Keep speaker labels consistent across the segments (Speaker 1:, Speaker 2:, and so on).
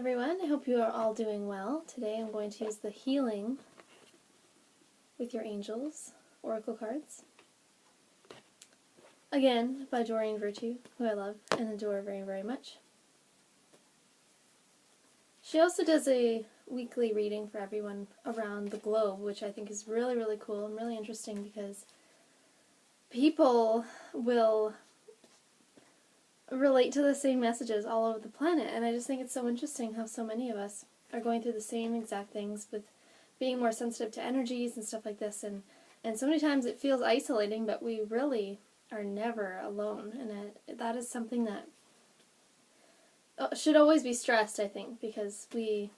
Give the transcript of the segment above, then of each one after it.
Speaker 1: everyone. I hope you are all doing well. Today I'm going to use the Healing with Your Angels Oracle cards. Again, by Doreen Virtue, who I love and adore very, very much. She also does a weekly reading for everyone around the globe, which I think is really, really cool and really interesting because people will relate to the same messages all over the planet, and I just think it's so interesting how so many of us are going through the same exact things with being more sensitive to energies and stuff like this, and so many times it feels isolating, but we really are never alone, and that is something that should always be stressed, I think, because we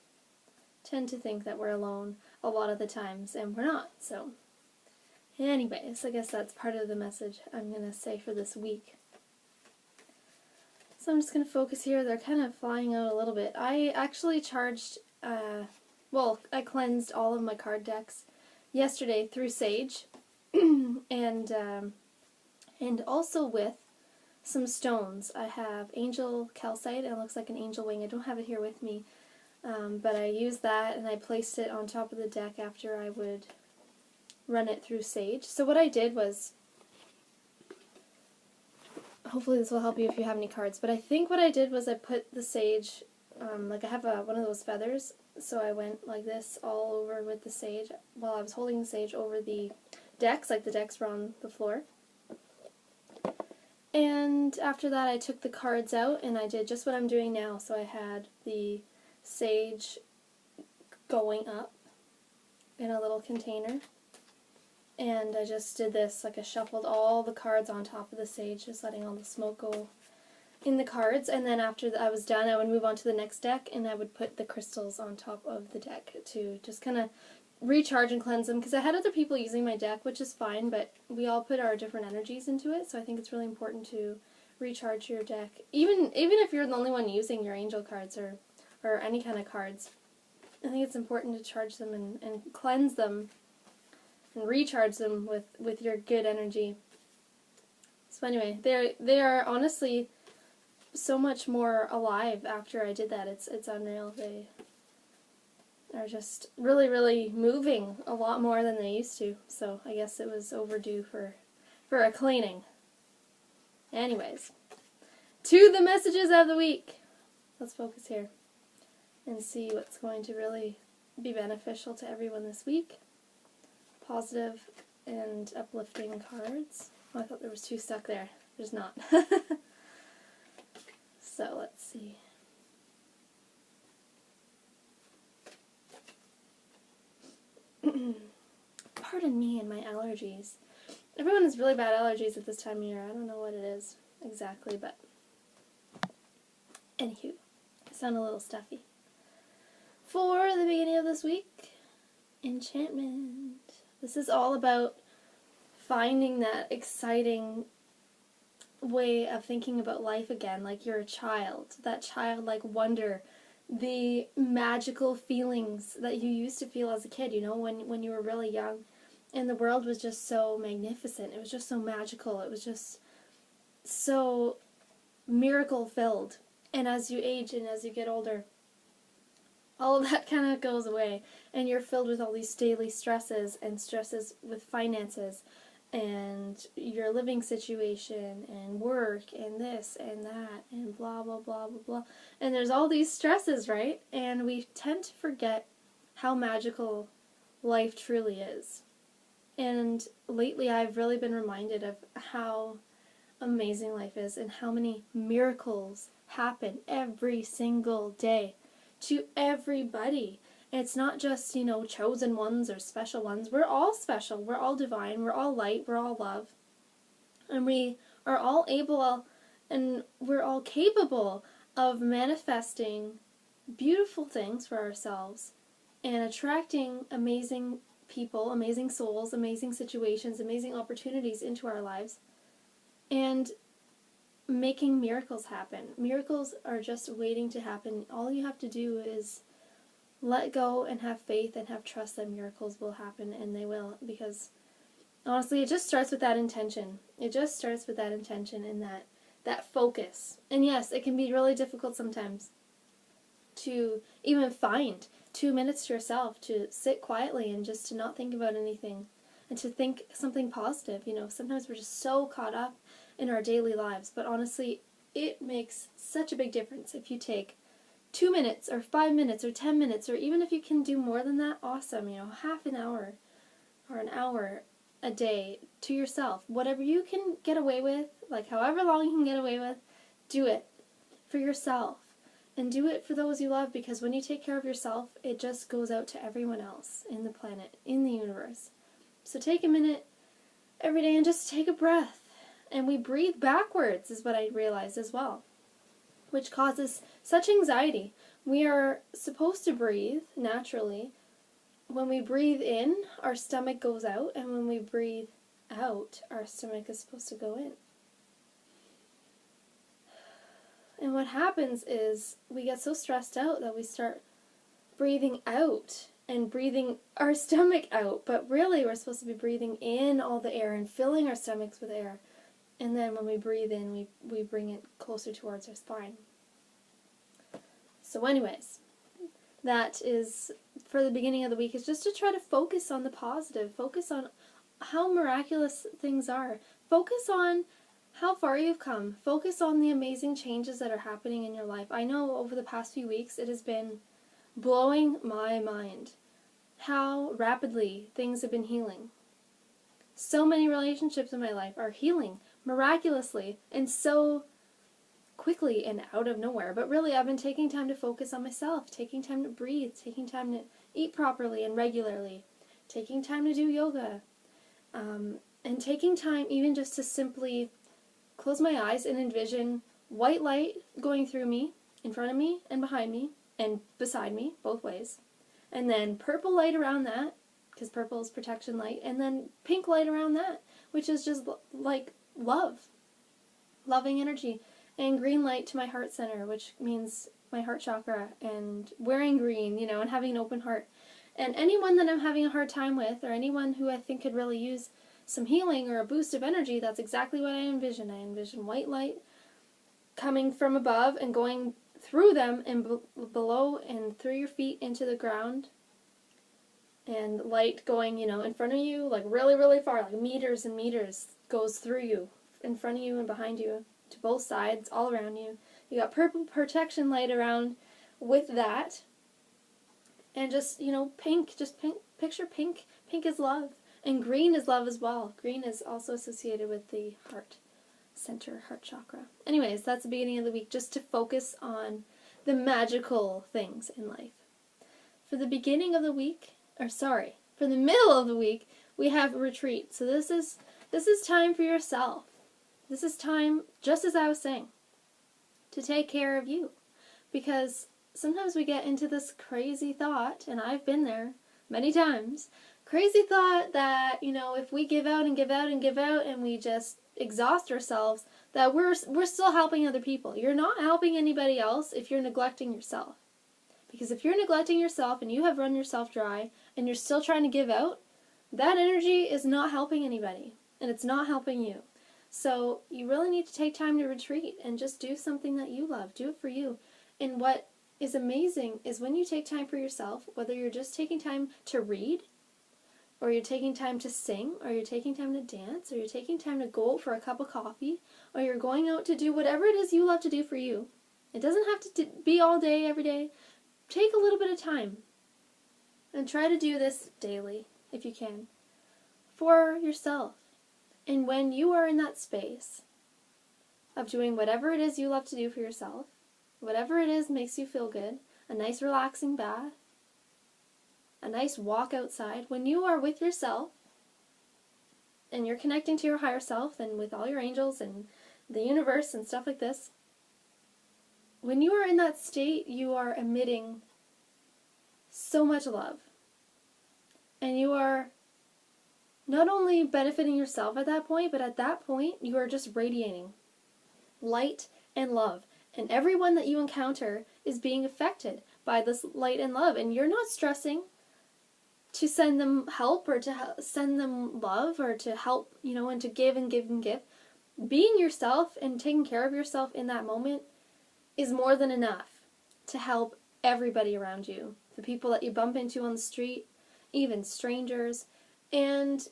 Speaker 1: tend to think that we're alone a lot of the times, and we're not. So anyways, I guess that's part of the message I'm going to say for this week. So I'm just going to focus here. They're kind of flying out a little bit. I actually charged, I cleansed all of my card decks yesterday through Sage, and also with some stones. I have Angel Calcite, and it looks like an angel wing. I don't have it here with me, but I used that, and I placed it on top of the deck after I would run it through Sage. So what I did was, hopefully this will help you if you have any cards, but I think what I did was I put the sage, like I have one of those feathers, so I went like this all over with the sage while I was holding the sage over the decks, like the decks were on the floor. And after that I took the cards out and I did just what I'm doing now. So I had the sage going up in a little container. And I just did this, like I shuffled all the cards on top of the sage, just letting all the smoke go in the cards. And then after I was done, I would move on to the next deck, and I would put the crystals on top of the deck to just kind of recharge and cleanse them. Because I had other people using my deck, which is fine, but we all put our different energies into it, so I think it's really important to recharge your deck. Even if you're the only one using your angel cards or any kind of cards, I think it's important to charge them and cleanse them and recharge them with your good energy. So anyway, they are honestly so much more alive after I did that. It's unreal. They are just really, really moving a lot more than they used to. So I guess it was overdue for a cleaning. Anyways, to the messages of the week. Let's focus here and see what's going to really be beneficial to everyone this week. Positive and uplifting cards. Oh, I thought there was two stuck there. There's not. So let's see. Pardon me and my allergies. Everyone has really bad allergies at this time of year. I don't know what it is exactly, but anywho, I sound a little stuffy. For the beginning of this week, Enchantment. This is all about finding that exciting way of thinking about life again, like you're a child, that childlike wonder, the magical feelings that you used to feel as a kid, you know, when you were really young, and the world was just so magnificent, it was just so magical, it was just so miracle-filled. And as you age and as you get older, all of that kind of goes away, and you're filled with all these daily stresses and stresses with finances and your living situation and work and this and that and blah, blah, blah, blah, blah. And there's all these stresses, right? And we tend to forget how magical life truly is. And lately I've really been reminded of how amazing life is and how many miracles happen every single day to everybody. It's not just, you know, chosen ones or special ones. We're all special. We're all divine. We're all light. We're all love. And we are all able and we're all capable of manifesting beautiful things for ourselves and attracting amazing people, amazing souls, amazing situations, amazing opportunities into our lives and making miracles happen. Miracles are just waiting to happen. All you have to do is let go and have faith and have trust that miracles will happen, and they will, because honestly it just starts with that intention. It just starts with that intention and that focus. And yes, it can be really difficult sometimes, to even find 2 minutes to yourself, to sit quietly and just to not think about anything and to think something positive. Sometimes we're just so caught up in our daily lives, but honestly, it makes such a big difference if you take 2 minutes or 5 minutes or 10 minutes, or even if you can do more than that, awesome, half an hour or an hour a day to yourself. Whatever you can get away with, like however long you can get away with, do it for yourself. And do it for those you love, because when you take care of yourself, it just goes out to everyone else in the planet, in the universe. So take a minute every day and just take a breath. And we breathe backwards, is what I realized as well, which causes such anxiety. We are supposed to breathe naturally. When we breathe in, our stomach goes out, and when we breathe out, our stomach is supposed to go in. And what happens is we get so stressed out that we start breathing out and breathing our stomach out. But really, we're supposed to be breathing in all the air and filling our stomachs with air. And then when we breathe in, we bring it closer towards our spine. So anyways, that is, for the beginning of the week, is just to try to focus on the positive. Focus on how miraculous things are. Focus on how far you've come. Focus on the amazing changes that are happening in your life. I know over the past few weeks it has been blowing my mind how rapidly things have been healing. So many relationships in my life are healing miraculously and so quickly and out of nowhere. But really, I've been taking time to focus on myself, taking time to breathe, taking time to eat properly and regularly, taking time to do yoga, and taking time even just to simply close my eyes and envision white light going through me, in front of me and behind me and beside me, both ways, and then purple light around that, because purple is protection light, and then pink light around that, which is just like love, loving energy, and green light to my heart center, which means my heart chakra, and wearing green, and having an open heart. And anyone that I'm having a hard time with, or anyone who I think could really use some healing or a boost of energy, that's exactly what I envision. I envision white light coming from above and going through them and below and through your feet into the ground, and light going, in front of you, like really, really far, like meters and meters, goes through you, in front of you and behind you, to both sides, all around you. You got purple protection light around with that. And just, pink, picture pink. Pink is love. And green is love as well. Green is also associated with the heart center, heart chakra. Anyways, that's the beginning of the week, just to focus on the magical things in life. For the beginning of the week, for the middle of the week, we have a retreat. So this is time for yourself. This is time, just as I was saying, to take care of you. Because sometimes we get into this crazy thought, and I've been there many times, crazy thought that, if we give out and give out and give out and we just exhaust ourselves, that we're still helping other people. You're not helping anybody else if you're neglecting yourself. Because if you're neglecting yourself and you have run yourself dry and you're still trying to give out, that energy is not helping anybody, and it's not helping you. So you really need to take time to retreat and just do something that you love. Do it for you. And what is amazing is when you take time for yourself, whether you're just taking time to read, or you're taking time to sing, or you're taking time to dance, or you're taking time to go out for a cup of coffee, or you're going out to do whatever it is you love to do for you. It doesn't have to be all day, every day. Take a little bit of time and try to do this daily, if you can, for yourself. And when you are in that space of doing whatever it is you love to do for yourself, whatever it is makes you feel good, a nice relaxing bath, a nice walk outside, when you are with yourself and you're connecting to your higher self and with all your angels and the universe and stuff like this, when you are in that state, you are emitting so much love. And you are not only benefiting yourself at that point, but at that point, you are just radiating light and love. And everyone that you encounter is being affected by this light and love. And you're not stressing to send them help or to send them love or to help, and to give and give and give. Being yourself and taking care of yourself in that moment is more than enough to help everybody around you, the people that you bump into on the street, even strangers, and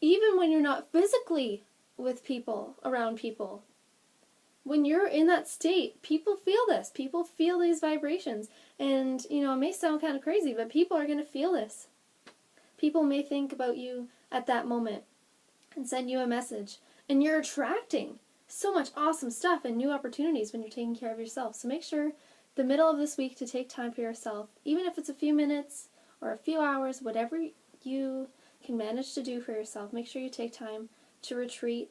Speaker 1: even when you're not physically with people, around people. When you're in that state, people feel this. People feel these vibrations. And, it may sound kind of crazy, but people are going to feel this. People may think about you at that moment and send you a message. And you're attracting so much awesome stuff and new opportunities when you're taking care of yourself. So make sure the middle of this week to take time for yourself, even if it's a few minutes or a few hours, whatever you can manage to do for yourself. Make sure you take time to retreat,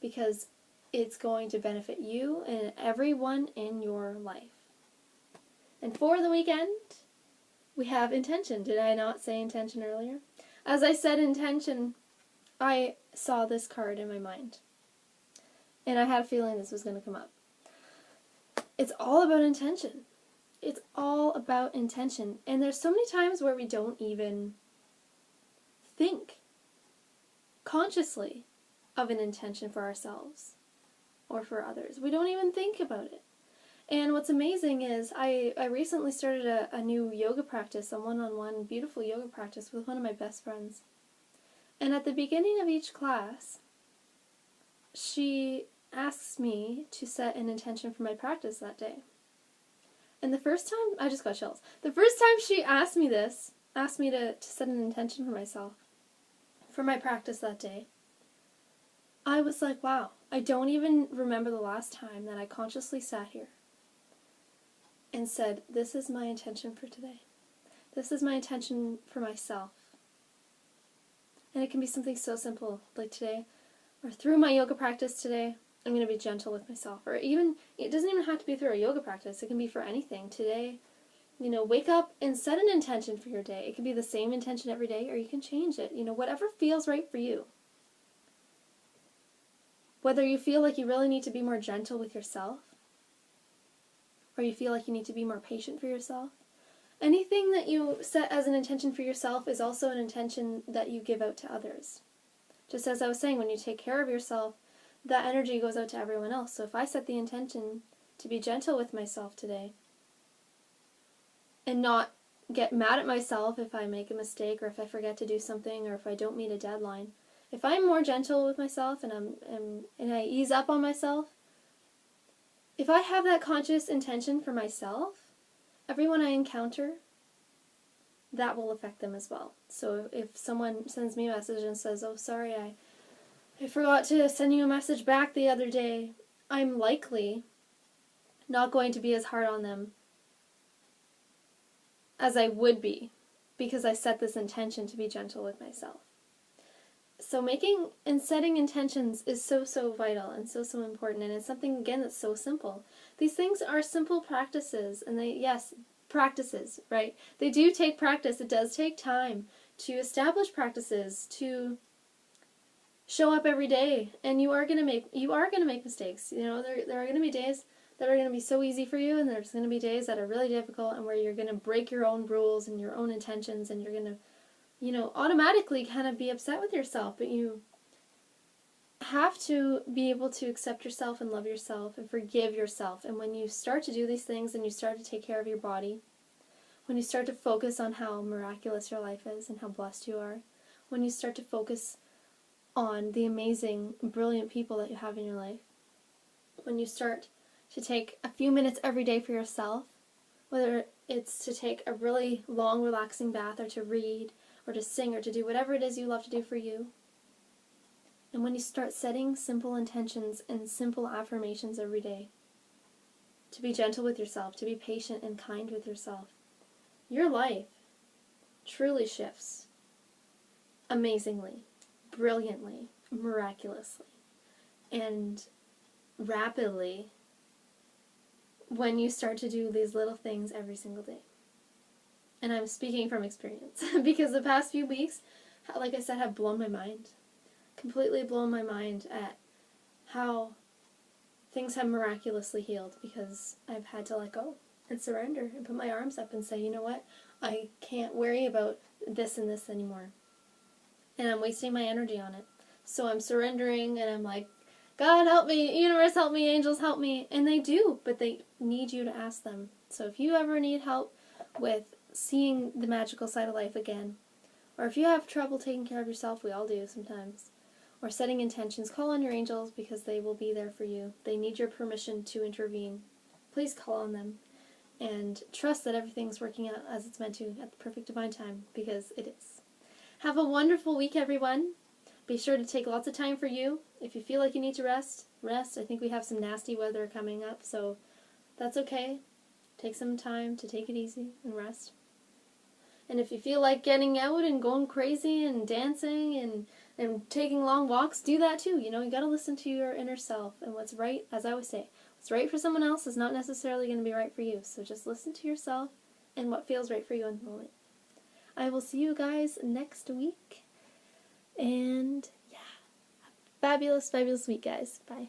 Speaker 1: because it's going to benefit you and everyone in your life. And for the weekend, we have intention. Did I not say intention earlier? As I said intention, I saw this card in my mind. And I had a feeling this was going to come up. It's all about intention. It's all about intention. And there's so many times where we don't even think consciously of an intention for ourselves or for others. We don't even think about it. And what's amazing is I recently started a new yoga practice, a one-on-one beautiful yoga practice with one of my best friends. And at the beginning of each class, she asks me to set an intention for my practice that day. And the first time, I just got chills. The first time she asked me this, asked me to set an intention for myself, for my practice that day, I was like, wow, I don't even remember the last time that I consciously sat here and said, this is my intention for today. This is my intention for myself. And it can be something so simple, like today, or through my yoga practice today, I'm going to be gentle with myself. Or even, it doesn't even have to be through a yoga practice. It can be for anything. Today, wake up and set an intention for your day. It can be the same intention every day, or you can change it. Whatever feels right for you. Whether you feel like you really need to be more gentle with yourself, or you feel like you need to be more patient for yourself, anything that you set as an intention for yourself is also an intention that you give out to others. Just as I was saying, when you take care of yourself, that energy goes out to everyone else. So if I set the intention to be gentle with myself today, and not get mad at myself if I make a mistake, or if I forget to do something, or if I don't meet a deadline, if I'm more gentle with myself and I ease up on myself, if I have that conscious intention for myself, everyone I encounter, that will affect them as well. So if someone sends me a message and says, oh, sorry, I forgot to send you a message back the other day, I'm likely not going to be as hard on them as I would be, because I set this intention to be gentle with myself. So making and setting intentions is so, so vital and so, so important. And it's something, again, that's so simple. These things are simple practices. And practices, right? They do take practice. It does take time to establish practices, to show up every day. And you are going to make mistakes. There are going to be days that are going to be so easy for you, and there's going to be days that are really difficult and where you're going to break your own rules and your own intentions, and you're going to automatically kind of be upset with yourself, but you have to be able to accept yourself and love yourself and forgive yourself. And when you start to do these things and you start to take care of your body, when you start to focus on how miraculous your life is and how blessed you are, when you start to focus on the amazing, brilliant people that you have in your life, when you start to take a few minutes every day for yourself, whether it's to take a really long, relaxing bath, or to read, or to sing, or to do whatever it is you love to do for you. And when you start setting simple intentions and simple affirmations every day, to be gentle with yourself, to be patient and kind with yourself, your life truly shifts amazingly, brilliantly, miraculously, and rapidly when you start to do these little things every single day. And I'm speaking from experience because the past few weeks, like I said, have blown my mind. Completely blown my mind at how things have miraculously healed, because I've had to let go and surrender and put my arms up and say, you know what, I can't worry about this and this anymore. And I'm wasting my energy on it. So I'm surrendering, and I'm like God help me, universe help me, angels help me. And they do, but they need you to ask them. So if you ever need help with seeing the magical side of life again, or if you have trouble taking care of yourself, we all do sometimes, or setting intentions, call on your angels because they will be there for you. They need your permission to intervene. Please call on them and trust that everything's working out as it's meant to at the perfect divine time, because it is. Have a wonderful week, everyone. Be sure to take lots of time for you. If you feel like you need to rest, rest. I think we have some nasty weather coming up, so that's okay. Take some time to take it easy and rest. And if you feel like getting out and going crazy and dancing and taking long walks, do that too. You know, you got to listen to your inner self. And what's right, as I always say, what's right for someone else is not necessarily going to be right for you. So just listen to yourself and what feels right for you in the moment. I will see you guys next week. And yeah, fabulous, fabulous week, guys. Bye.